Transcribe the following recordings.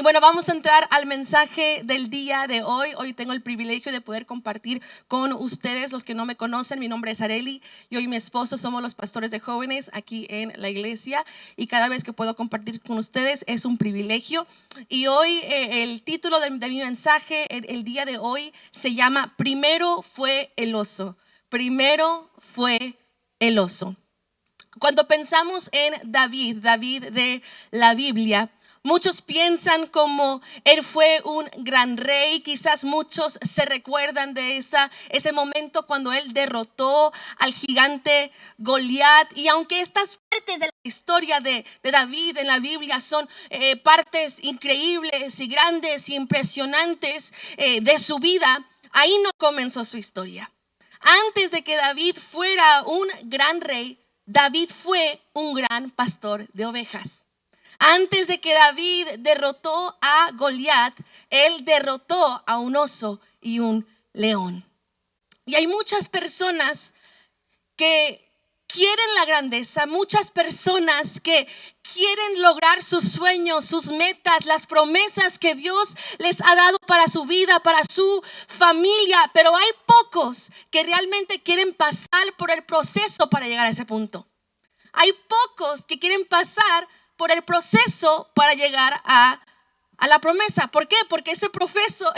bueno, vamos a entrar al mensaje del día de hoy. Hoy tengo el privilegio de poder compartir con ustedes. Los que no me conocen, mi nombre es Arely. Yo y mi esposo somos los pastores de jóvenes aquí en la iglesia. Y cada vez que puedo compartir con ustedes es un privilegio. Y hoy el título de mi mensaje el día de hoy se llama Primero fue el oso. Primero fue el oso. Cuando pensamos en David de la Biblia, muchos piensan como él fue un gran rey. Quizás muchos se recuerdan de ese momento cuando él derrotó al gigante Goliat. Y aunque estas partes de la historia de David en la Biblia son partes increíbles y grandes y impresionantes de su vida, ahí no comenzó su historia. Antes de que David fuera un gran rey, David fue un gran pastor de ovejas. Antes de que David derrotó a Goliat, él derrotó a un oso y un león. Y hay muchas personas que quieren la grandeza, muchas personas que quieren lograr sus sueños, sus metas, las promesas que Dios les ha dado para su vida, para su familia, pero hay pocos que realmente quieren pasar por el proceso para llegar a ese punto. Hay pocos que quieren pasar por el proceso para llegar a la promesa. ¿Por qué? Porque ese proceso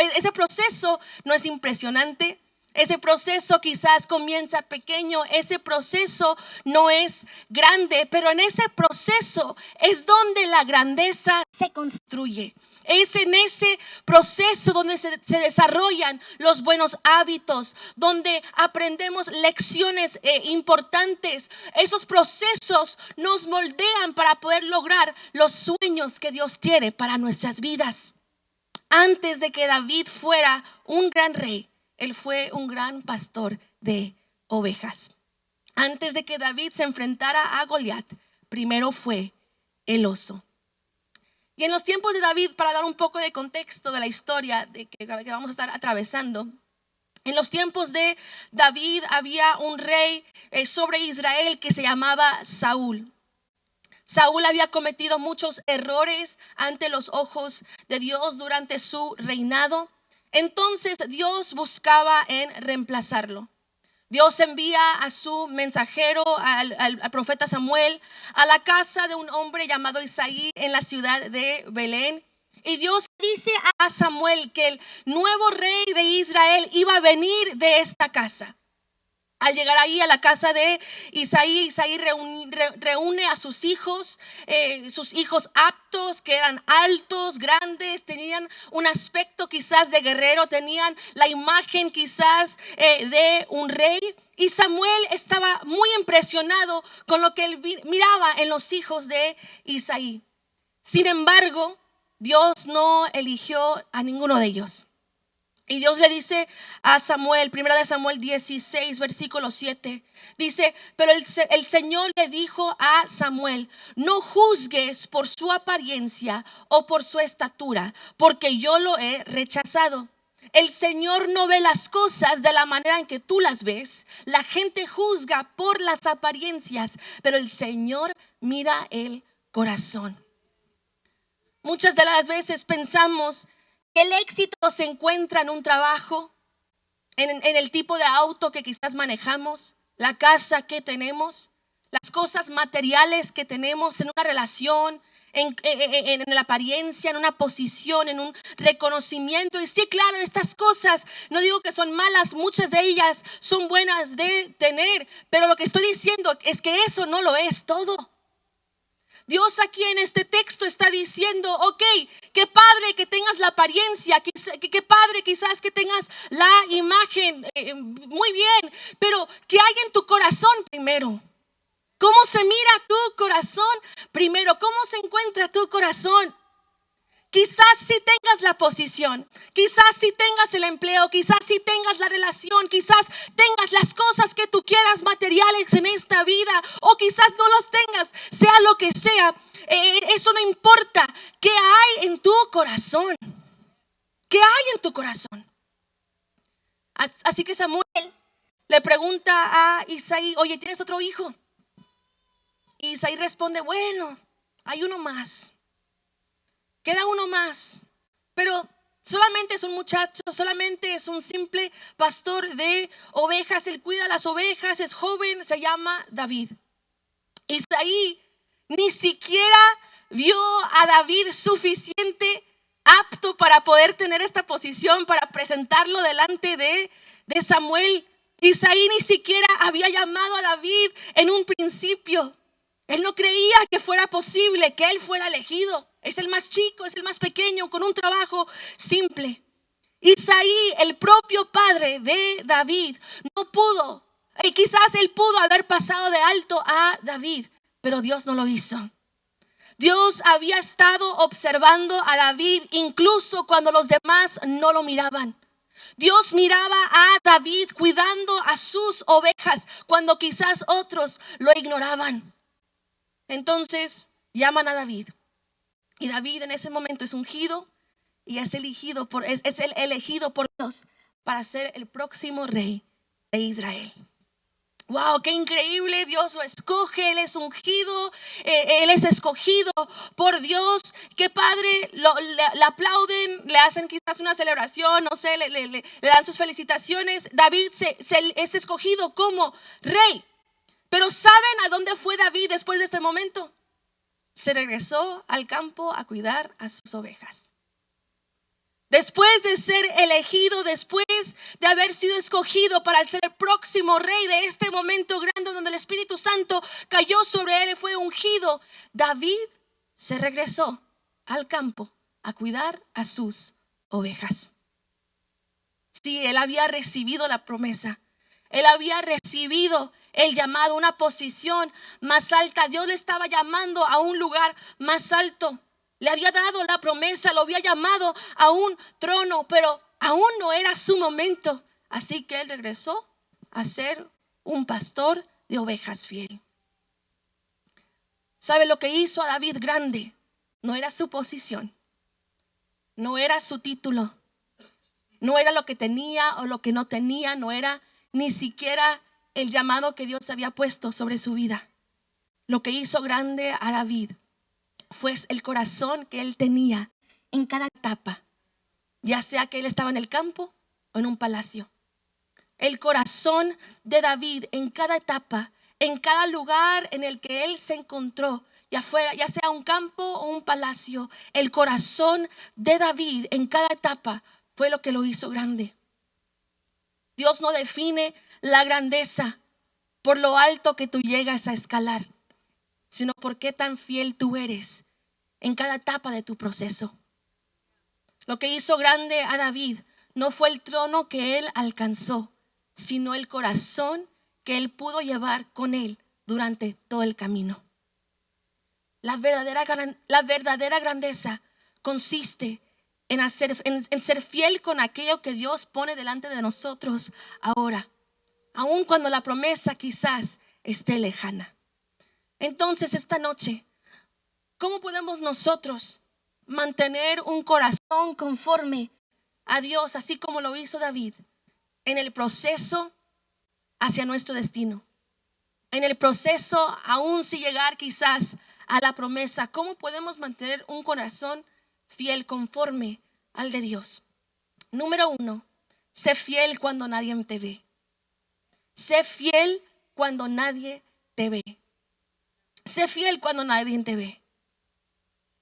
no es impresionante. Ese proceso quizás comienza pequeño, ese proceso no es grande, pero en ese proceso es donde la grandeza se construye. Es en ese proceso donde se desarrollan los buenos hábitos, donde aprendemos lecciones importantes. Esos procesos nos moldean para poder lograr los sueños que Dios tiene para nuestras vidas. Antes de que David fuera un gran rey, él fue un gran pastor de ovejas. Antes de que David se enfrentara a Goliat, primero fue el oso. Y en los tiempos de David, para dar un poco de contexto de la historia de que vamos a estar atravesando, en los tiempos de David había un rey sobre Israel que se llamaba Saúl. Saúl había cometido muchos errores ante los ojos de Dios durante su reinado. Entonces Dios buscaba en reemplazarlo. Dios envía a su mensajero, al profeta Samuel, a la casa de un hombre llamado Isaí en la ciudad de Belén. Y Dios dice a Samuel que el nuevo rey de Israel iba a venir de esta casa. Al llegar ahí a la casa de Isaí reúne a sus hijos aptos, que eran altos, grandes, tenían un aspecto quizás de guerrero, tenían la imagen quizás de un rey. Y Samuel estaba muy impresionado con lo que él miraba en los hijos de Isaí. Sin embargo, Dios no eligió a ninguno de ellos. Y Dios le dice a Samuel, 1 Samuel 16, versículo 7, dice, pero el Señor le dijo a Samuel, no juzgues por su apariencia o por su estatura, porque yo lo he rechazado. El Señor no ve las cosas de la manera en que tú las ves. La gente juzga por las apariencias, pero el Señor mira el corazón. Muchas de las veces pensamos el éxito se encuentra en un trabajo, en el tipo de auto que quizás manejamos, la casa que tenemos, las cosas materiales que tenemos, en una relación, en la apariencia, en una posición, en un reconocimiento. Y sí, claro, estas cosas, no digo que son malas, muchas de ellas son buenas de tener, pero lo que estoy diciendo es que eso no lo es todo. Dios aquí en este texto está diciendo, ok, qué padre que tengas la apariencia, qué padre quizás que tengas la imagen, muy bien, pero ¿qué hay en tu corazón primero? ¿Cómo se mira tu corazón primero? ¿Cómo se encuentra tu corazón? Quizás si tengas la posición, quizás si tengas el empleo, quizás si tengas la relación, quizás tengas las cosas que tú quieras materiales en esta vida, o quizás no los tengas, sea lo que sea, eso no importa. ¿Qué hay en tu corazón? ¿Qué hay en tu corazón? Así que Samuel le pregunta a Isaí, oye, ¿tienes otro hijo? Y Isaí responde, bueno, hay uno más. queda uno más, pero solamente es un muchacho, solamente es un simple pastor de ovejas, él cuida las ovejas, es joven, se llama David. Isaí ni siquiera vio a David suficiente apto para poder tener esta posición, para presentarlo delante de Samuel. Isaí ni siquiera había llamado a David en un principio. Él no creía que fuera posible que él fuera elegido. Es el más chico, es el más pequeño, con un trabajo simple. Isaí, el propio padre de David, no pudo. Y quizás él pudo haber pasado de alto a David, pero Dios no lo hizo. Dios había estado observando a David incluso cuando los demás no lo miraban. Dios miraba a David cuidando a sus ovejas cuando quizás otros lo ignoraban. Entonces llaman a David. Y David en ese momento es ungido y es el elegido por Dios para ser el próximo rey de Israel. Wow, qué increíble, Dios lo escoge, Él es ungido, Él es escogido por Dios. Qué padre, le aplauden, le hacen quizás una celebración, no sé, le dan sus felicitaciones. David es escogido como rey. Pero ¿saben a dónde fue David después de este momento? Se regresó al campo a cuidar a sus ovejas. Después de ser elegido, después de haber sido escogido para ser el próximo rey de este momento grande donde el Espíritu Santo cayó sobre él y fue ungido, David se regresó al campo a cuidar a sus ovejas. Sí, él había recibido la promesa, él había recibido el llamado, una posición más alta. Dios le estaba llamando a un lugar más alto. Le había dado la promesa, lo había llamado a un trono, pero aún no era su momento. Así que él regresó a ser un pastor de ovejas fiel. ¿Sabe lo que hizo a David grande? No era su posición, no era su título, no era lo que tenía o lo que no tenía, no era ni siquiera el llamado que Dios había puesto sobre su vida. Lo que hizo grande a David fue el corazón que él tenía en cada etapa, ya sea que él estaba en el campo o en un palacio. El corazón de David en cada etapa, en cada lugar en el que él se encontró, ya sea un campo o un palacio, el corazón de David en cada etapa fue lo que lo hizo grande. Dios no define la grandeza por lo alto que tú llegas a escalar, sino por qué tan fiel tú eres en cada etapa de tu proceso. Lo que hizo grande a David no fue el trono que él alcanzó, sino el corazón que él pudo llevar con él durante todo el camino. La verdadera grandeza consiste en ser fiel con aquello que Dios pone delante de nosotros ahora, aun cuando la promesa quizás esté lejana. Entonces esta noche, ¿cómo podemos nosotros mantener un corazón conforme a Dios, así como lo hizo David, en el proceso hacia nuestro destino? En el proceso, aún sin llegar quizás a la promesa, ¿cómo podemos mantener un corazón fiel conforme al de Dios? Número 1, sé fiel cuando nadie te ve. Sé fiel cuando nadie te ve. Sé fiel cuando nadie te ve.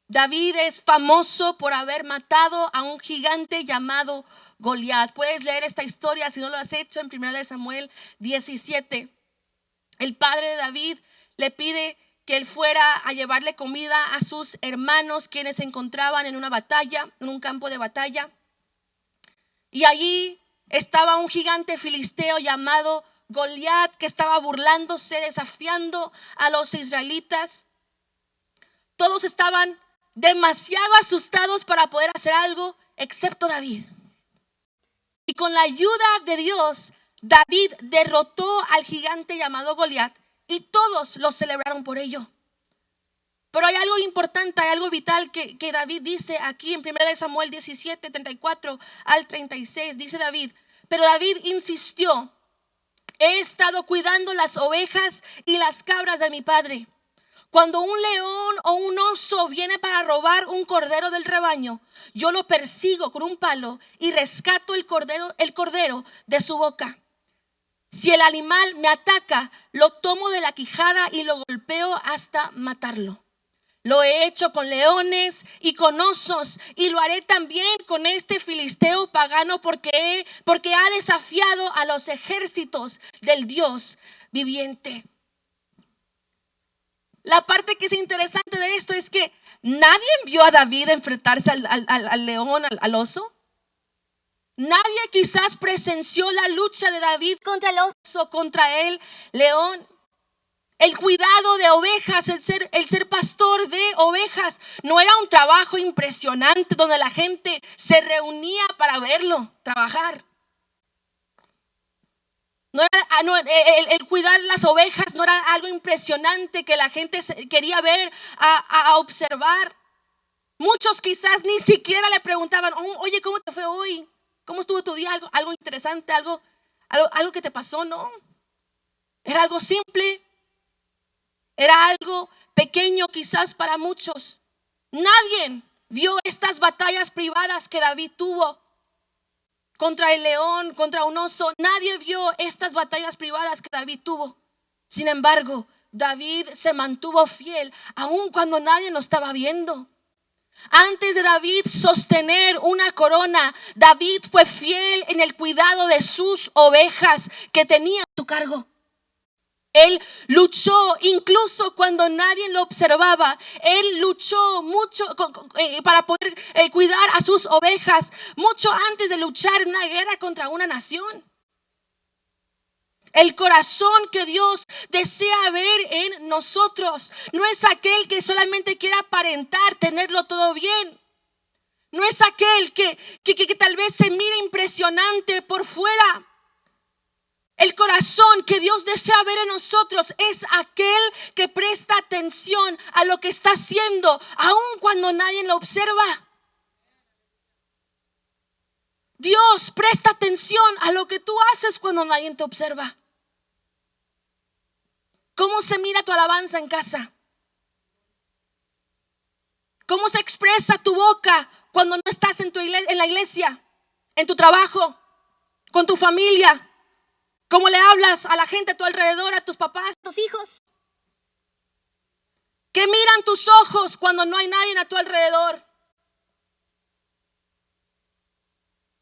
David es famoso por haber matado a un gigante llamado Goliat. Puedes leer esta historia si no lo has hecho en 1 Samuel 17. El padre de David le pide que él fuera a llevarle comida a sus hermanos, quienes se encontraban en una batalla, en un campo de batalla. Y allí estaba un gigante filisteo llamado Goliat, que estaba burlándose, desafiando a los israelitas. Todos estaban demasiado asustados para poder hacer algo, excepto David. Y con la ayuda de Dios, David derrotó al gigante llamado Goliat y todos lo celebraron por ello. Pero hay algo importante, hay algo vital que David dice aquí en 1 Samuel 17, 34 al 36. Dice David: pero David insistió: he estado cuidando las ovejas y las cabras de mi padre. Cuando un león o un oso viene para robar un cordero del rebaño, yo lo persigo con un palo y rescato el cordero de su boca. Si el animal me ataca, lo tomo de la quijada y lo golpeo hasta matarlo. Lo he hecho con leones y con osos, y lo haré también con este filisteo pagano porque ha desafiado a los ejércitos del Dios viviente. La parte que es interesante de esto es que nadie vio a David enfrentarse al león, al oso. Nadie quizás presenció la lucha de David contra el oso, contra el león. El cuidado de ovejas, el ser pastor de ovejas, no era un trabajo impresionante donde la gente se reunía para verlo trabajar. El cuidar las ovejas no era algo impresionante que la gente quería ver, a observar. Muchos quizás ni siquiera le preguntaban, oye, ¿cómo te fue hoy? ¿Cómo estuvo tu día? Algo interesante, algo que te pasó. No, era algo simple, era algo pequeño quizás para muchos. Nadie vio estas batallas privadas que David tuvo contra el león, contra un oso. Nadie vio estas batallas privadas que David tuvo. Sin embargo, David se mantuvo fiel aun cuando nadie lo estaba viendo. Antes de David sostener una corona, David fue fiel en el cuidado de sus ovejas que tenía a su cargo. Él luchó incluso cuando nadie lo observaba. Él luchó mucho para poder cuidar a sus ovejas, mucho antes de luchar en una guerra contra una nación. El corazón que Dios desea ver en nosotros no es aquel que solamente quiere aparentar tenerlo todo bien. No es aquel que tal vez se mire impresionante por fuera. El corazón que Dios desea ver en nosotros es aquel que presta atención a lo que está haciendo, aun cuando nadie lo observa. Dios presta atención a lo que tú haces cuando nadie te observa. ¿Cómo se mira tu alabanza en casa? ¿Cómo se expresa tu boca cuando no estás en la iglesia, en tu trabajo, con tu familia? ¿Cómo le hablas a la gente a tu alrededor, a tus papás, a tus hijos? ¿Qué miran tus ojos cuando no hay nadie a tu alrededor?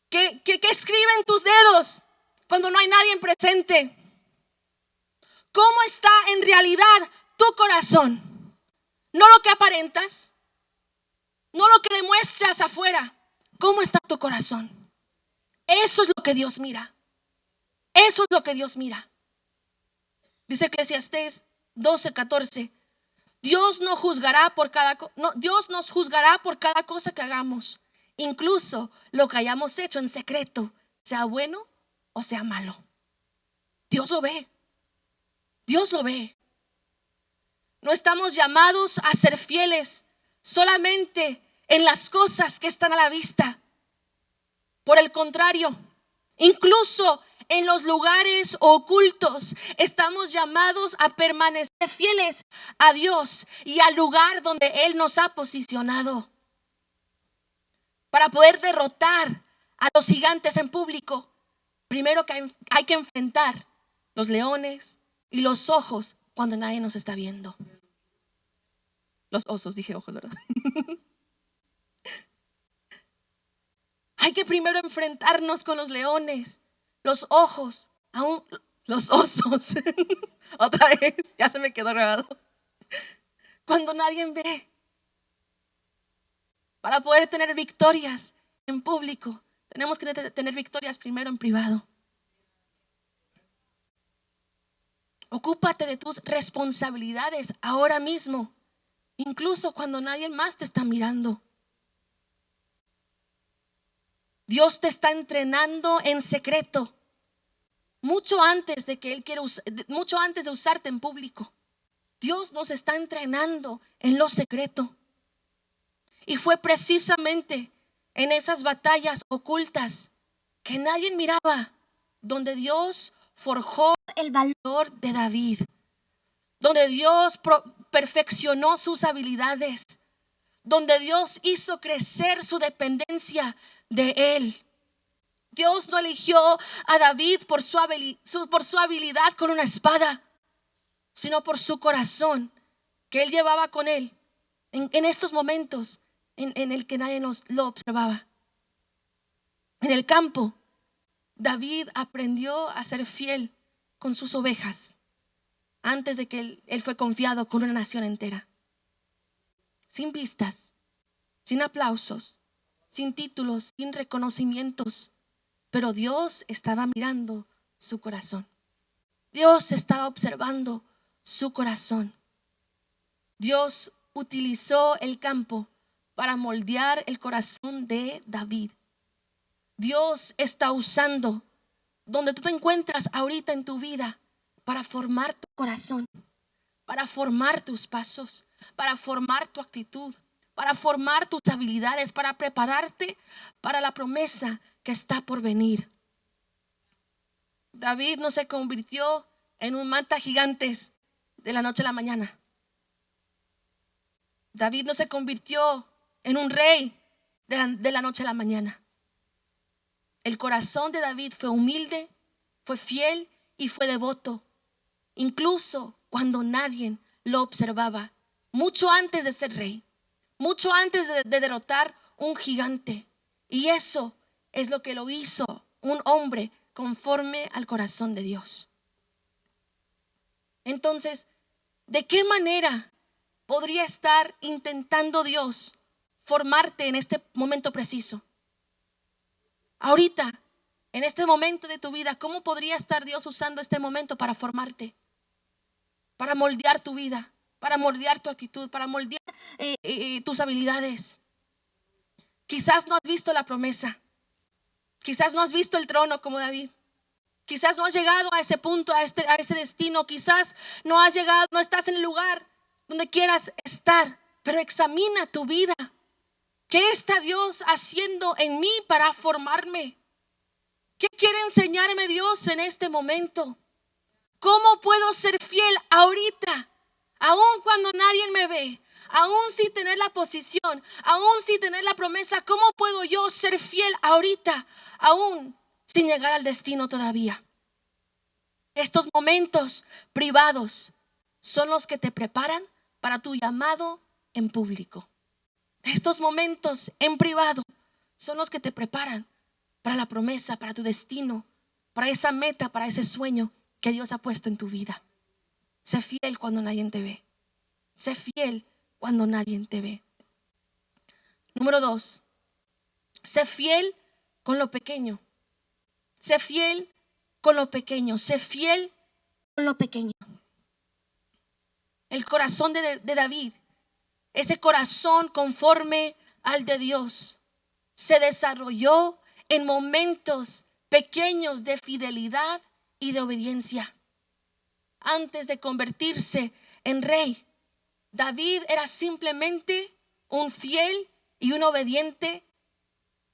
¿Qué escriben tus dedos cuando no hay nadie presente? ¿Cómo está en realidad tu corazón? No lo que aparentas, no lo que demuestras afuera. ¿Cómo está tu corazón? Eso es lo que Dios mira. Eso es lo que Dios mira. Dice Eclesiastés 12:14. Dios nos juzgará por cada cosa que hagamos, incluso lo que hayamos hecho en secreto, sea bueno o sea malo. Dios lo ve. Dios lo ve. No estamos llamados a ser fieles solamente en las cosas que están a la vista. Por el contrario, incluso en los lugares ocultos estamos llamados a permanecer fieles a Dios y al lugar donde Él nos ha posicionado. Para poder derrotar a los gigantes en público, primero que hay que enfrentar los leones y los ojos cuando nadie nos está viendo. Los osos, dije ojos, ¿verdad? Hay que primero enfrentarnos con los leones, los ojos, aún los osos. Otra vez, ya se me quedó grabado. Cuando nadie ve. Para poder tener victorias en público, tenemos que tener victorias primero en privado. Ocúpate de tus responsabilidades ahora mismo, incluso cuando nadie más te está mirando. Dios te está entrenando en secreto, mucho antes de usarte en público. Dios nos está entrenando en lo secreto. Y fue precisamente en esas batallas ocultas que nadie miraba donde Dios forjó el valor de David, donde Dios perfeccionó sus habilidades, donde Dios hizo crecer su dependencia de Él. Dios no eligió a David por su habilidad con una espada, sino por su corazón que Él llevaba con Él en estos momentos en el que nadie lo observaba. En el campo, David aprendió a ser fiel con sus ovejas antes de que él fue confiado con una nación entera. Sin vistas, sin aplausos, sin títulos, sin reconocimientos, pero Dios estaba mirando su corazón. Dios estaba observando su corazón. Dios utilizó el campo para moldear el corazón de David. Dios está usando donde tú te encuentras ahorita en tu vida para formar tu corazón, para formar tus pasos, para formar tu actitud, para formar tus habilidades, para prepararte para la promesa que está por venir. David no se convirtió en un mata gigantes de la noche a la mañana. David no se convirtió en un rey de la noche a la mañana. El corazón de David fue humilde, fue fiel y fue devoto, incluso cuando nadie lo observaba, mucho antes de ser rey, mucho antes de derrotar un gigante. Y eso es lo que lo hizo un hombre conforme al corazón de Dios. Entonces, ¿de qué manera podría estar intentando Dios formarte en este momento preciso? Ahorita, en este momento de tu vida, ¿cómo podría estar Dios usando este momento para formarte? Para moldear tu vida, para moldear tu actitud, para moldear tus habilidades. Quizás no has visto la promesa. Quizás no has visto el trono como David. Quizás no has llegado a ese punto, a ese destino. Quizás no has llegado, no estás en el lugar donde quieras estar. Pero examina tu vida. ¿Qué está Dios haciendo en mí para formarme? ¿Qué quiere enseñarme Dios en este momento? ¿Cómo puedo ser fiel ahorita? Aún cuando nadie me ve, aún sin tener la posición, aún sin tener la promesa, ¿cómo puedo yo ser fiel ahorita? Aún sin llegar al destino todavía. Estos momentos privados son los que te preparan para tu llamado en público. Estos momentos en privado son los que te preparan para la promesa, para tu destino, para esa meta, para ese sueño que Dios ha puesto en tu vida. Sé fiel cuando nadie te ve. Sé fiel cuando nadie te ve. Número 2, sé fiel con lo pequeño. Sé fiel con lo pequeño. Sé fiel con lo pequeño. El corazón de David, ese corazón conforme al de Dios, se desarrolló en momentos pequeños de fidelidad y de obediencia. Antes de convertirse en rey, David era simplemente un fiel y un obediente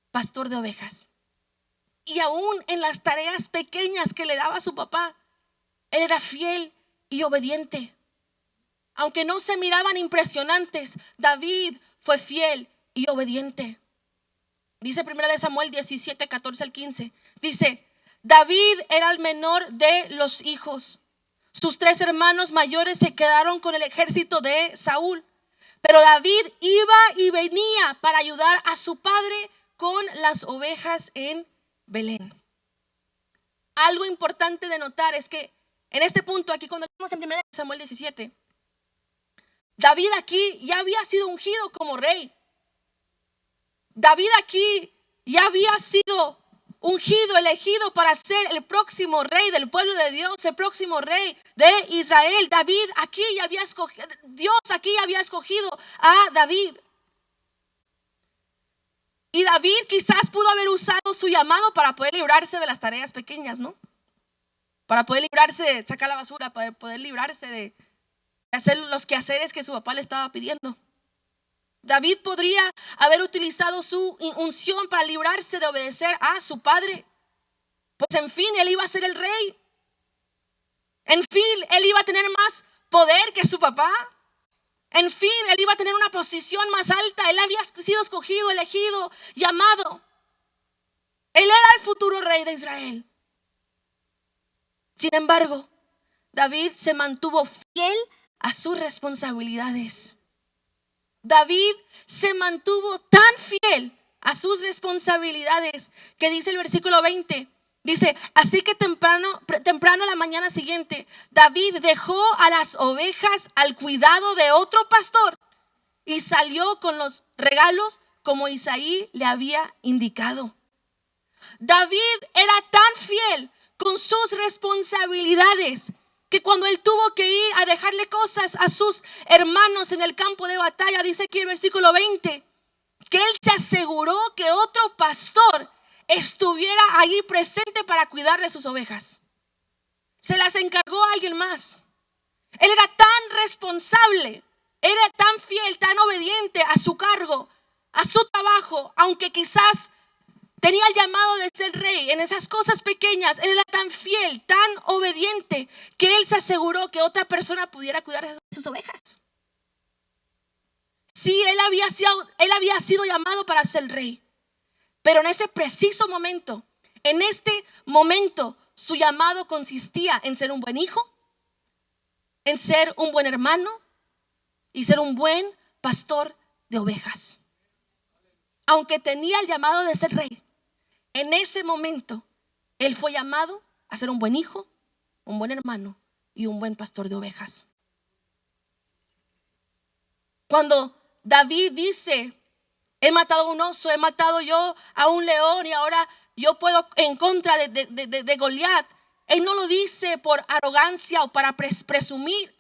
pastor de ovejas. Y aún en las tareas pequeñas que le daba su papá, él era fiel y obediente. Aunque no se miraban impresionantes, David fue fiel y obediente. Dice 1 Samuel 17, 14 al 15. Dice, David era el menor de los hijos. Sus 3 hermanos mayores se quedaron con el ejército de Saúl. Pero David iba y venía para ayudar a su padre con las ovejas en Belén. Algo importante de notar es que en este punto, aquí cuando leemos en 1 Samuel 17, David aquí ya había sido ungido como rey. David aquí ya había sido ungido, elegido para ser el próximo rey del pueblo de Dios, el próximo rey de Israel. David aquí ya había escogido, Dios aquí ya había escogido a David. Y David quizás pudo haber usado su llamado para poder librarse de las tareas pequeñas, ¿no? Para poder librarse de sacar la basura, para poder librarse de hacer los quehaceres que su papá le estaba pidiendo. David podría haber utilizado su unción para librarse de obedecer a su padre. Pues en fin, él iba a ser el rey. En fin, él iba a tener más poder que su papá. En fin, él iba a tener una posición más alta. Él había sido escogido, elegido, llamado. Él era el futuro rey de Israel. Sin embargo, David se mantuvo fiel a sus responsabilidades. David se mantuvo tan fiel a sus responsabilidades que dice el versículo 20. Dice, así que temprano a la mañana siguiente, David dejó a las ovejas al cuidado de otro pastor y salió con los regalos como Isaí le había indicado. David era tan fiel con sus responsabilidades que cuando él tuvo que ir a dejarle cosas a sus hermanos en el campo de batalla, dice aquí el versículo 20, que él se aseguró que otro pastor estuviera allí presente para cuidar de sus ovejas. Se las encargó a alguien más. Él era tan responsable, era tan fiel, tan obediente a su cargo, a su trabajo, aunque quizás tenía el llamado de ser rey en esas cosas pequeñas. Él era tan fiel, tan obediente, que él se aseguró que otra persona pudiera cuidar de sus ovejas. Sí, él había sido llamado para ser rey, pero en ese preciso momento, su llamado consistía en ser un buen hijo, en ser un buen hermano y ser un buen pastor de ovejas. Aunque tenía el llamado de ser rey, en ese momento él fue llamado a ser un buen hijo, un buen hermano y un buen pastor de ovejas. Cuando David dice, he matado a un oso, he matado yo a un león y ahora yo puedo en contra de Goliat, él no lo dice por arrogancia o para presumir.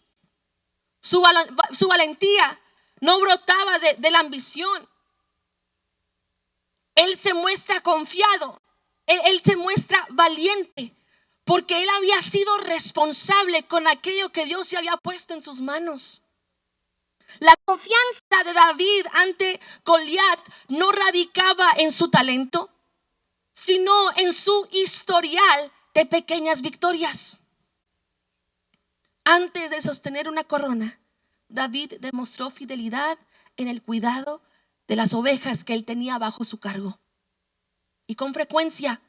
Su valentía no brotaba de la ambición. Él se muestra confiado, él se muestra valiente, porque él había sido responsable con aquello que Dios se había puesto en sus manos. La confianza de David ante Goliat no radicaba en su talento, sino en su historial de pequeñas victorias. Antes de sostener una corona, David demostró fidelidad en el cuidado de las ovejas que él tenía bajo su cargo. Y con frecuencia,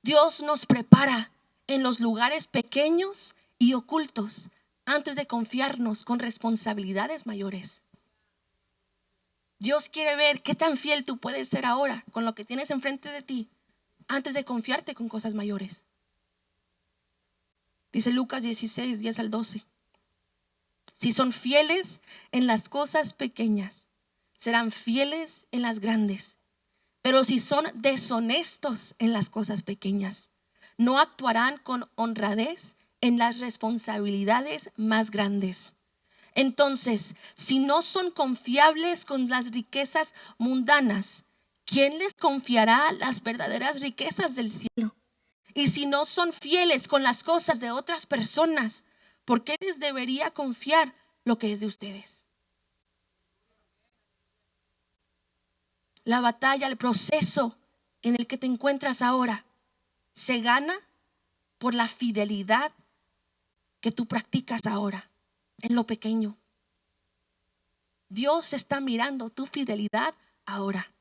Dios nos prepara en los lugares pequeños y ocultos antes de confiarnos con responsabilidades mayores. Dios quiere ver qué tan fiel tú puedes ser ahora con lo que tienes enfrente de ti antes de confiarte con cosas mayores. Dice Lucas 16, 10 al 12. Si son fieles en las cosas pequeñas, serán fieles en las grandes. Pero si son deshonestos en las cosas pequeñas, no actuarán con honradez en las responsabilidades más grandes. Entonces, si no son confiables con las riquezas mundanas, ¿quién les confiará las verdaderas riquezas del cielo? Y si no son fieles con las cosas de otras personas, ¿por qué les debería confiar lo que es de ustedes? La batalla, el proceso en el que te encuentras ahora, se gana por la fidelidad que tú practicas ahora en lo pequeño. Dios está mirando tu fidelidad ahora.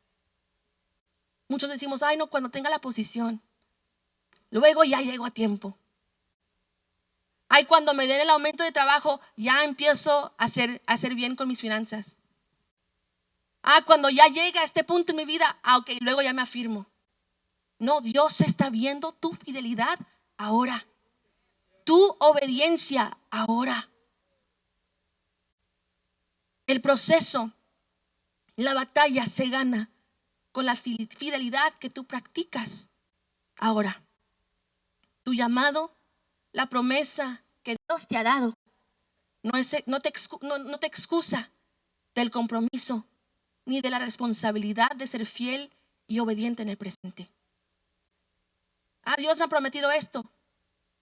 Muchos decimos, ay no, cuando tenga la posición, luego ya llego a tiempo. Ay, cuando me den el aumento de trabajo, ya empiezo a hacer bien con mis finanzas. Ah, cuando ya llega a este punto en mi vida, ok, luego ya me afirmo. No, Dios está viendo tu fidelidad ahora, tu obediencia ahora. El proceso, la batalla se gana con la fidelidad que tú practicas ahora. Tu llamado, la promesa que Dios te ha dado, no te excusa del compromiso ni de la responsabilidad de ser fiel y obediente en el presente. Ah, Dios me ha prometido esto,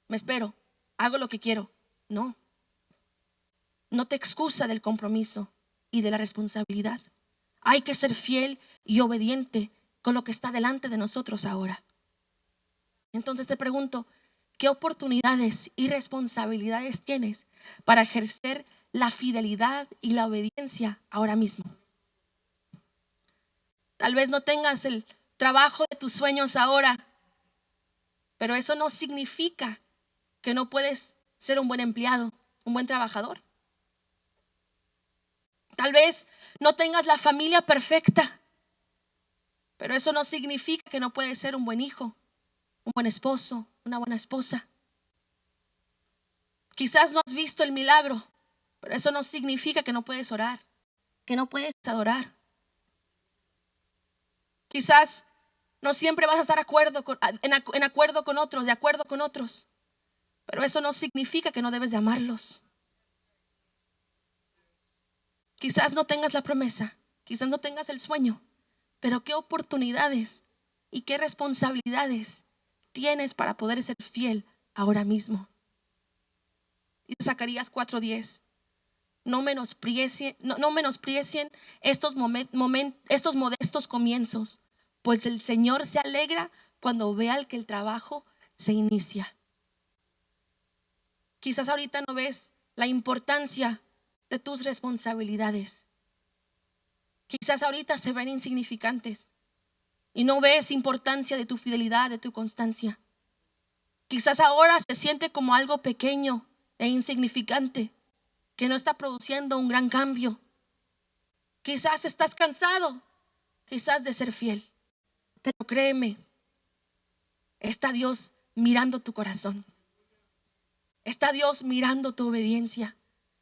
me espero, hago lo que quiero. No te excusa del compromiso y de la responsabilidad. Hay que ser fiel y obediente con lo que está delante de nosotros ahora. Entonces te pregunto, ¿qué oportunidades y responsabilidades tienes para ejercer la fidelidad y la obediencia ahora mismo. Tal vez no tengas el trabajo de tus sueños ahora, pero eso no significa que no puedes ser un buen empleado, un buen trabajador. Tal vez no tengas la familia perfecta, pero eso no significa que no puedes ser un buen hijo, un buen esposo, una buena esposa. Quizás no has visto el milagro, pero eso no significa que no puedes orar, que no puedes adorar. Quizás no siempre vas a estar en acuerdo con otros, de acuerdo con otros, pero eso no significa que no debes de amarlos. Quizás no tengas la promesa, quizás no tengas el sueño, pero qué oportunidades y qué responsabilidades tienes para poder ser fiel ahora mismo. Dice Zacarías 4:10, no menosprecien estos modestos comienzos, pues el Señor se alegra cuando vea que el trabajo se inicia. Quizás ahorita no ves la importancia de tus responsabilidades. Quizás ahorita se ven insignificantes y no ves importancia de tu fidelidad, de tu constancia. Quizás ahora se siente como algo pequeño e insignificante que no está produciendo un gran cambio. Quizás estás cansado, quizás de ser fiel, pero créeme, está Dios mirando tu corazón. Está Dios mirando tu obediencia.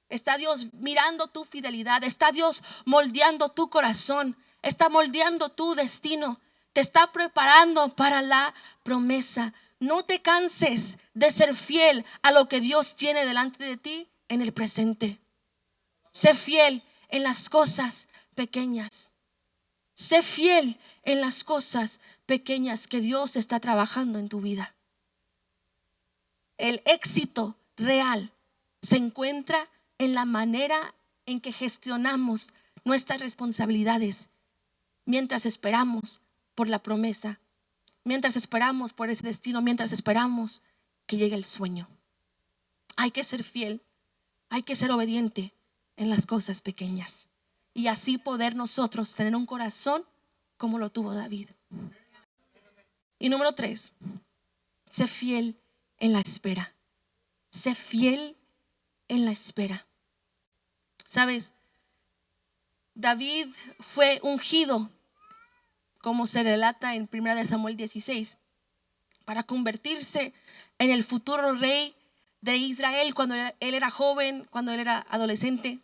Está Dios mirando tu fidelidad. Está Dios moldeando tu corazón. Está moldeando tu destino. Te está preparando para la promesa. No te canses de ser fiel a lo que Dios tiene delante de ti en el presente. Sé fiel en las cosas pequeñas. Sé fiel en las cosas pequeñas que Dios está trabajando en tu vida. El éxito real se encuentra en la manera en que gestionamos nuestras responsabilidades mientras esperamos por la promesa, mientras esperamos por ese destino, mientras esperamos que llegue el sueño. Hay que ser fiel, hay que ser obediente en las cosas pequeñas y así poder nosotros tener un corazón como lo tuvo David. Y número 3, sé fiel en la espera. Sé fiel en la espera. Sabes, David fue ungido, como se relata en 1 Samuel 16, para convertirse en el futuro rey de Israel cuando él era joven, cuando él era adolescente.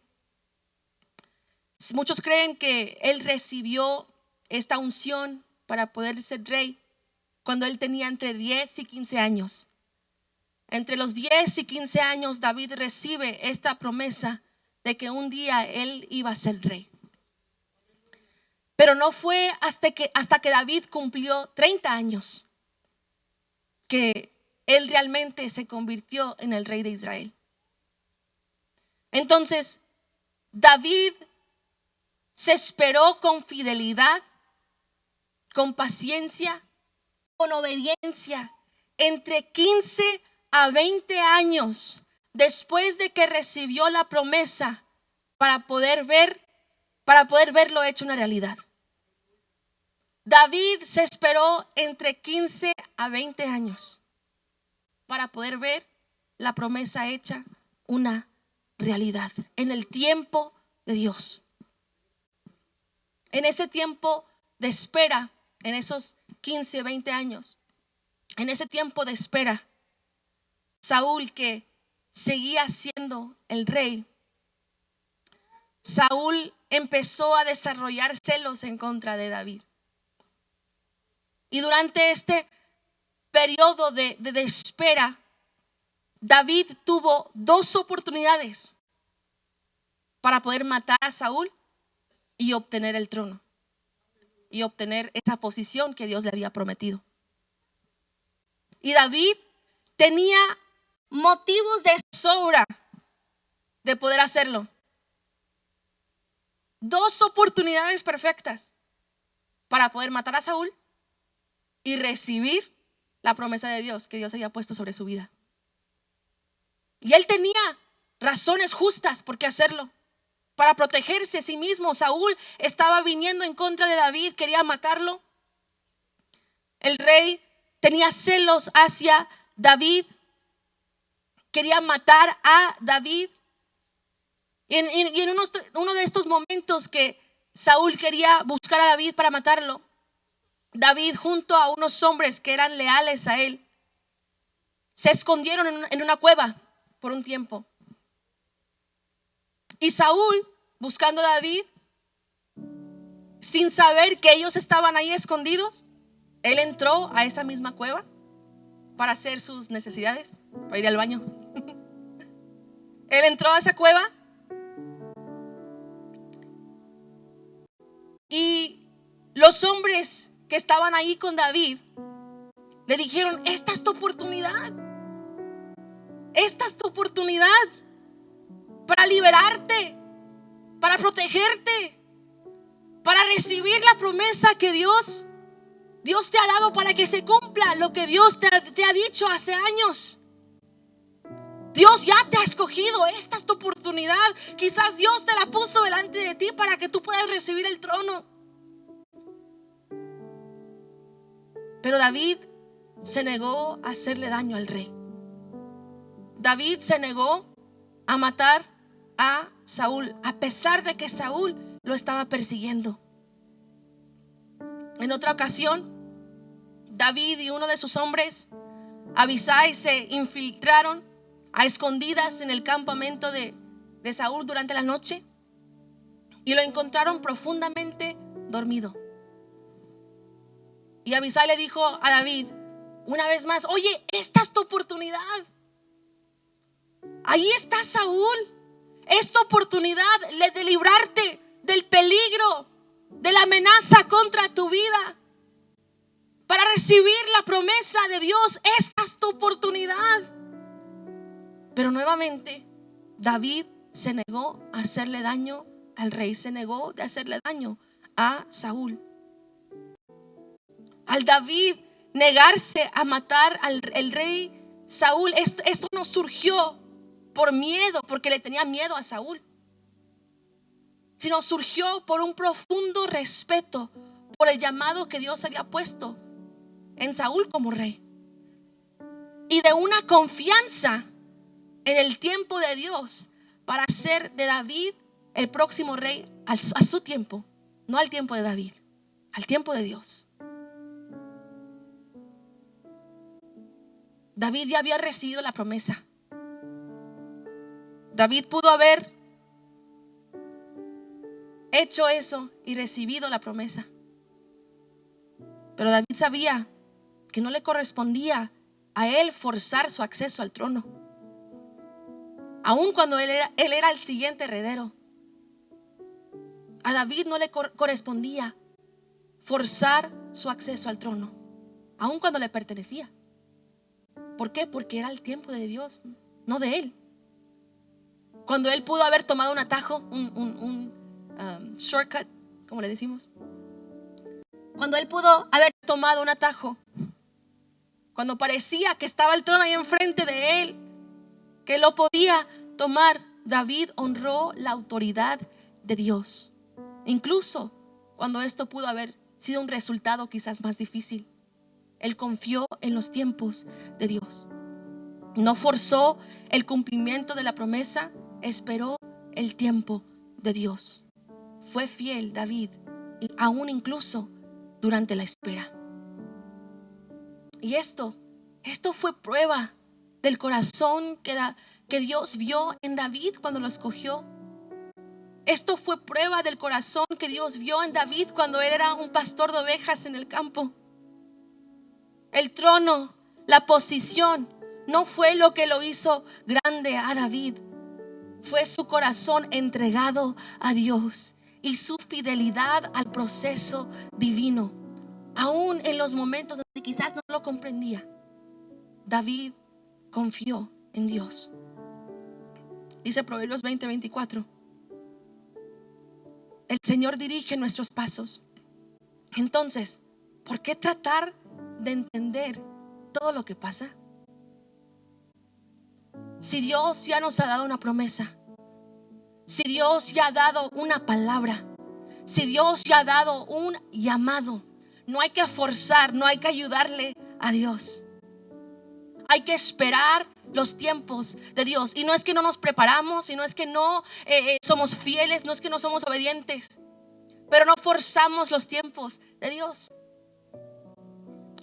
Muchos creen que él recibió esta unción para poder ser rey cuando él tenía entre 10 y 15 años. Entre los 10 y 15 años David recibe esta promesa de que un día él iba a ser rey. Pero no fue hasta que David cumplió 30 años que él realmente se convirtió en el rey de Israel. Entonces, David se esperó con fidelidad, con paciencia, con obediencia, entre 15 a 20 años después de que recibió la promesa para poder verlo hecho una realidad. David se esperó entre 15 a 20 años para poder ver la promesa hecha una realidad en el tiempo de Dios. En ese tiempo de espera, en esos 15, 20 años, en ese tiempo de espera, Saúl, que seguía siendo el rey, Saúl empezó a desarrollar celos en contra de David. Y durante este periodo de espera, David tuvo 2 oportunidades para poder matar a Saúl y obtener el trono y obtener esa posición que Dios le había prometido. Y David tenía motivos de sobra de poder hacerlo. 2 oportunidades perfectas para poder matar a Saúl y recibir la promesa de Dios que Dios había puesto sobre su vida. Y él tenía razones justas por qué hacerlo. Para protegerse a sí mismo, Saúl estaba viniendo en contra de David, quería matarlo. El rey tenía celos hacia David, quería matar a David. Y en uno de estos momentos que Saúl quería buscar a David para matarlo, David, junto a unos hombres que eran leales a él, se escondieron en una cueva por un tiempo. Y Saúl, buscando a David, sin saber que ellos estaban ahí escondidos, él entró a esa misma cueva para hacer sus necesidades, para ir al baño. Él entró a esa cueva y los hombres que estaban ahí con David le dijeron: esta es tu oportunidad. Esta es tu oportunidad para liberarte, para protegerte, para recibir la promesa que Dios te ha dado, para que se cumpla lo que Dios te ha dicho hace años. Dios ya te ha escogido. Esta es tu oportunidad. Quizás Dios te la puso delante de ti para que tú puedas recibir el trono. Pero David se negó a hacerle daño al rey. David se negó a matar a Saúl, a pesar de que Saúl lo estaba persiguiendo. En otra ocasión, David y uno de sus hombres, Abisai, se infiltraron a escondidas en el campamento de Saúl durante la noche y lo encontraron profundamente dormido. Y Abisai le dijo a David una vez más: oye, esta es tu oportunidad. Ahí está Saúl. Es tu oportunidad de librarte del peligro, de la amenaza contra tu vida, para recibir la promesa de Dios. Esta es tu oportunidad. Pero nuevamente David se negó a hacerle daño al rey, se negó de hacerle daño a Saúl. Al David negarse a matar al rey Saúl, esto no surgió por miedo, porque le tenía miedo a Saúl, sino surgió por un profundo respeto por el llamado que Dios había puesto en Saúl como rey, y de una confianza en el tiempo de Dios para hacer de David el próximo rey a su tiempo, no al tiempo de David, al tiempo de Dios. David ya había recibido la promesa. David pudo haber hecho eso y recibido la promesa, pero David sabía que no le correspondía a él forzar su acceso al trono, aun cuando él era el siguiente heredero. A David no le correspondía forzar su acceso al trono, aun cuando le pertenecía. ¿Por qué? Porque era el tiempo de Dios, no de él. Cuando él pudo haber tomado un atajo, un shortcut, como le decimos. Cuando él pudo haber tomado un atajo, cuando parecía que estaba el trono ahí enfrente de él, que lo podía tomar, David honró la autoridad de Dios, incluso cuando esto pudo haber sido un resultado quizás más difícil. Él confió en los tiempos de Dios. No forzó el cumplimiento de la promesa, esperó el tiempo de Dios. Fue fiel David, aún incluso durante la espera. Y esto fue prueba del corazón que Dios vio en David cuando lo escogió. Esto fue prueba del corazón que Dios vio en David cuando él era un pastor de ovejas en el campo. El trono, la posición, no fue lo que lo hizo grande a David. Fue su corazón entregado a Dios y su fidelidad al proceso divino. Aún en los momentos donde quizás no lo comprendía, David confió en Dios. Dice Proverbios 20:24: el Señor dirige nuestros pasos. Entonces, ¿por qué tratar de entender todo lo que pasa? Si Dios ya nos ha dado una promesa, si Dios ya ha dado una palabra, si Dios ya ha dado un llamado, no hay que forzar, no hay que ayudarle a Dios. Hay que esperar los tiempos de Dios. Y no es que no nos preparamos, y no es que no somos fieles, no es que no somos obedientes, pero no forzamos los tiempos de Dios.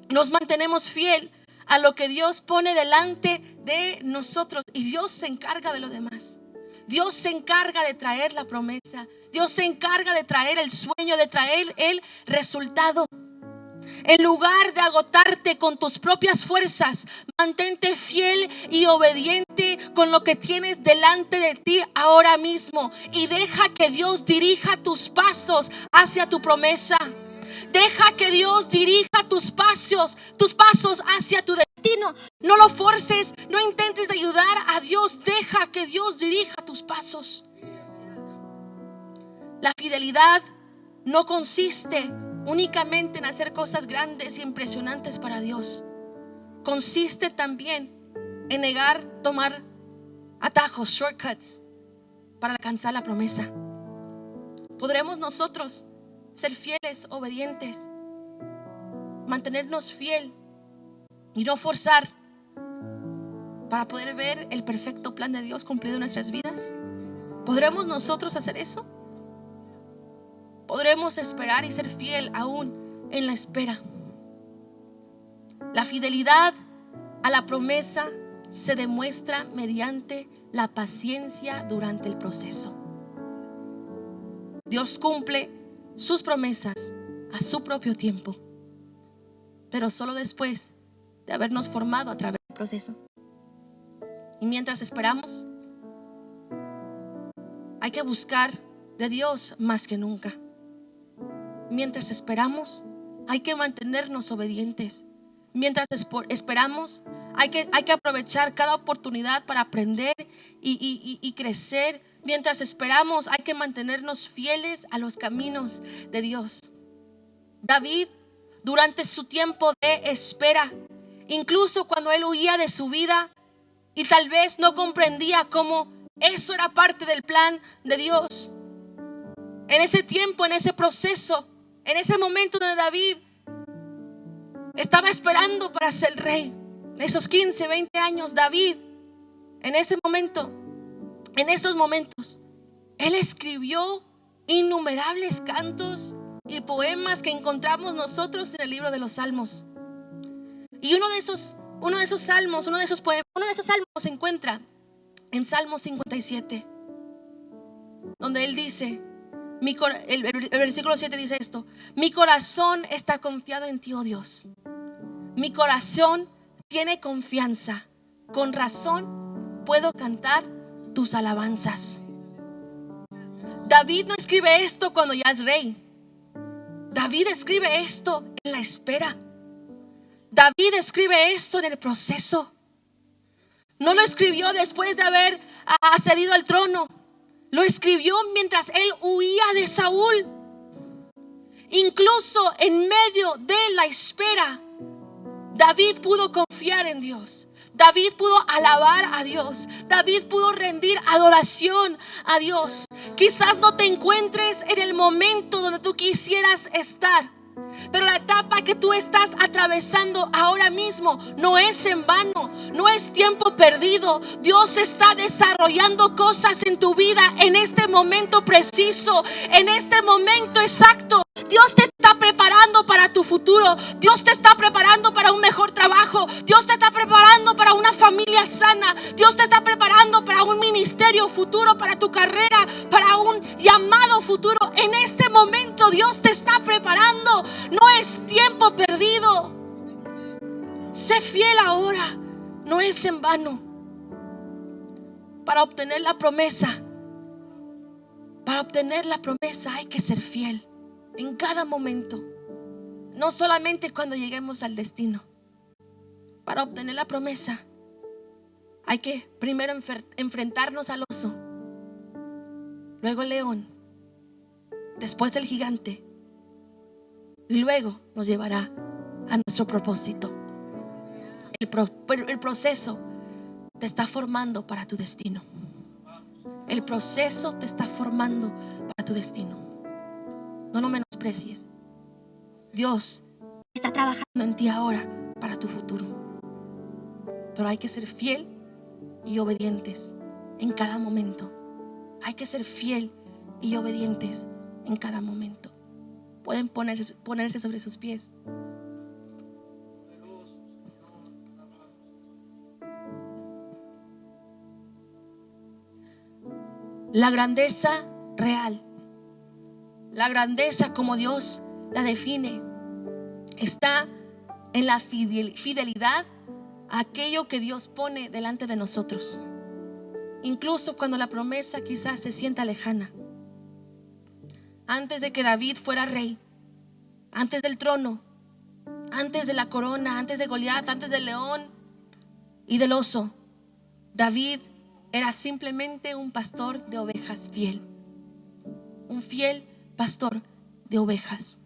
Nos mantenemos fiel a lo que Dios pone delante de nosotros, y Dios se encarga de lo demás. Dios se encarga de traer la promesa. Dios se encarga de traer el sueño, de traer el resultado. En lugar de agotarte con tus propias fuerzas, mantente fiel y obediente con lo que tienes delante de ti ahora mismo, y deja que Dios dirija tus pasos hacia tu promesa. Deja que Dios dirija tus pasos hacia tu destino. No lo forces, no intentes de ayudar a Dios. Deja que Dios dirija tus pasos. La fidelidad no consiste únicamente en hacer cosas grandes e impresionantes para Dios. Consiste también en tomar atajos, shortcuts, para alcanzar la promesa. ¿Podremos nosotros ser fieles, obedientes, mantenernos fiel y no forzar para poder ver el perfecto plan de Dios cumplido en nuestras vidas? ¿Podremos nosotros hacer eso? ¿Podremos esperar y ser fiel aún en la espera? La fidelidad a la promesa se demuestra mediante la paciencia durante el proceso. Dios cumple sus promesas a su propio tiempo, pero solo después de habernos formado a través del proceso. Y mientras esperamos, hay que buscar de Dios más que nunca. Mientras esperamos, hay que mantenernos obedientes. Mientras esperamos, hay que aprovechar cada oportunidad para aprender y crecer. Mientras esperamos, hay que mantenernos fieles a los caminos de Dios. David, durante su tiempo de espera, incluso cuando él huía de su vida y tal vez no comprendía cómo eso era parte del plan de Dios, en ese tiempo, en ese proceso, en ese momento donde David estaba esperando para ser rey, esos 15, 20 años, David, en ese momento, en estos momentos, él escribió innumerables cantos y poemas que encontramos nosotros en el libro de los Salmos. Y uno de esos salmos se encuentra en Salmo 57, donde él dice, el versículo 7 dice esto: mi corazón está confiado en ti, oh Dios. Mi corazón tiene confianza. Con razón puedo cantar tus alabanzas. David no escribe esto cuando ya es rey. David escribe esto en la espera. David escribe esto en el proceso. No lo escribió después de haber accedido al trono. Lo escribió mientras él huía de Saúl. Incluso en medio de la espera, David pudo confiar en Dios. David pudo alabar a Dios. David pudo rendir adoración a Dios. Quizás no te encuentres en el momento donde tú quisieras estar, pero la etapa que tú estás atravesando ahora mismo no es en vano, no es tiempo perdido. Dios está desarrollando cosas en tu vida en este momento preciso, en este momento exacto. Dios te está preparando para tu futuro. Dios te está preparando para un mejor trabajo. Dios te está preparando para una familia sana. Dios te está preparando para un ministerio futuro, para tu carrera, para un llamado futuro. En este momento Dios te está preparando. No es tiempo perdido. Sé fiel ahora. No es en vano. Para obtener la promesa hay que ser fiel en cada momento, no solamente cuando lleguemos al destino. Para obtener la promesa hay que primero enfrentarnos al oso, luego el león, después el gigante, y luego nos llevará a nuestro propósito. El proceso te está formando para tu destino. El proceso te está formando para tu destino. No lo menosprecies. Dios está trabajando en ti ahora para tu futuro. Pero hay que ser fiel y obedientes en cada momento. Hay que ser fiel y obedientes en cada momento. Pueden ponerse sobre sus pies. La grandeza real, la grandeza como Dios la define, está en la fidelidad a aquello que Dios pone delante de nosotros. Incluso cuando la promesa quizás se sienta lejana. Antes de que David fuera rey, antes del trono, antes de la corona, antes de Goliat, antes del león y del oso, David era simplemente un pastor de ovejas fiel. Un fiel pastor de ovejas.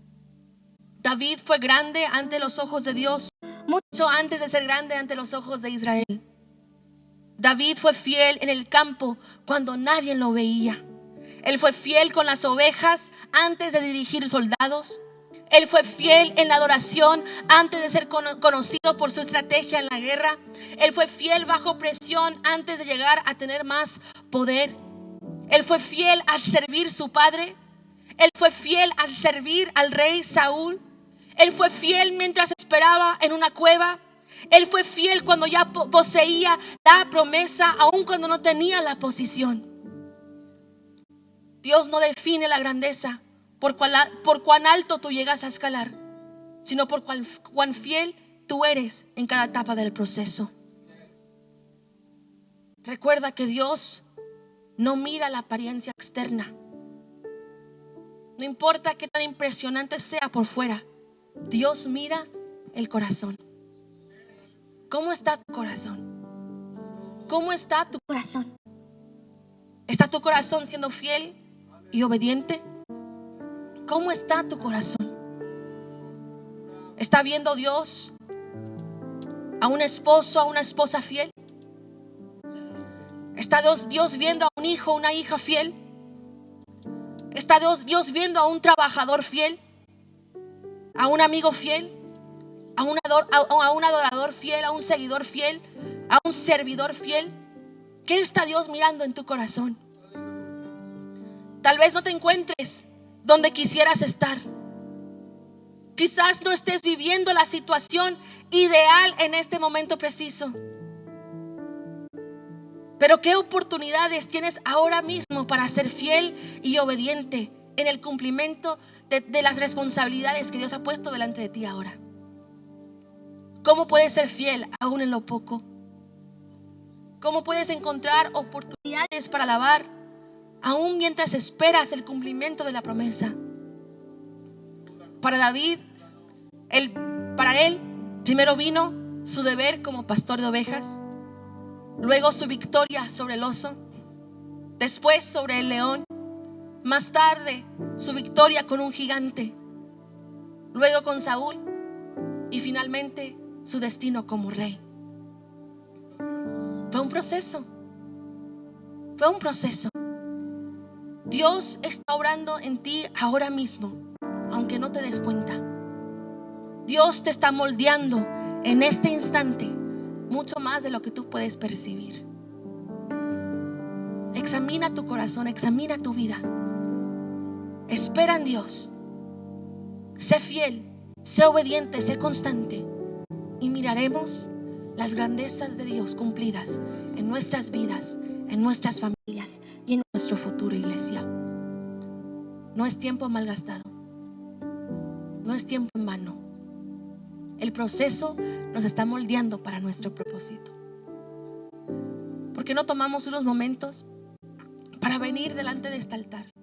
David fue grande ante los ojos de Dios, mucho antes de ser grande ante los ojos de Israel. David fue fiel en el campo cuando nadie lo veía. Él fue fiel con las ovejas antes de dirigir soldados. Él fue fiel en la adoración antes de ser conocido por su estrategia en la guerra. Él fue fiel bajo presión antes de llegar a tener más poder. Él fue fiel al servir a su padre. Él fue fiel al servir al rey Saúl. Él fue fiel mientras esperaba en una cueva. Él fue fiel cuando ya poseía la promesa, aun cuando no tenía la posición. Dios no define la grandeza por cuán alto tú llegas a escalar, sino por cuán fiel tú eres en cada etapa del proceso. Recuerda que Dios no mira la apariencia externa. No importa qué tan impresionante sea por fuera, Dios mira el corazón. ¿Cómo está tu corazón? ¿Cómo está tu corazón? ¿Está tu corazón siendo fiel y obediente? ¿Cómo está tu corazón? ¿Está viendo Dios a un esposo, a una esposa fiel? ¿Está Dios viendo a un hijo, una hija fiel? ¿Está Dios viendo a un trabajador fiel? ¿A un amigo fiel? ¿A un adorador fiel? ¿A un seguidor fiel? ¿A un servidor fiel? ¿Qué está Dios mirando en tu corazón? Tal vez no te encuentres donde quisieras estar. Quizás no estés viviendo la situación ideal en este momento preciso. Pero qué oportunidades tienes ahora mismo para ser fiel y obediente en el cumplimiento de las responsabilidades que Dios ha puesto delante de ti ahora. ¿Cómo puedes ser fiel aún en lo poco? ¿Cómo puedes encontrar oportunidades para alabar aún mientras esperas el cumplimiento de la promesa? Para David, para él, primero vino su deber como pastor de ovejas, luego su victoria sobre el oso, después sobre el león, más tarde su victoria con un gigante, luego con Saúl y finalmente su destino como rey. Fue un proceso. Fue un proceso. Dios está obrando en ti ahora mismo, aunque no te des cuenta. Dios te está moldeando en este instante mucho más de lo que tú puedes percibir. Examina tu corazón, examina tu vida. Espera en Dios. Sé fiel, sé obediente, sé constante. Y miraremos las grandezas de Dios cumplidas en nuestras vidas, en nuestras familias y en nuestro futuro, iglesia. No es tiempo malgastado. No es tiempo en vano. El proceso nos está moldeando para nuestro propósito. ¿Por qué no tomamos unos momentos para venir delante de este altar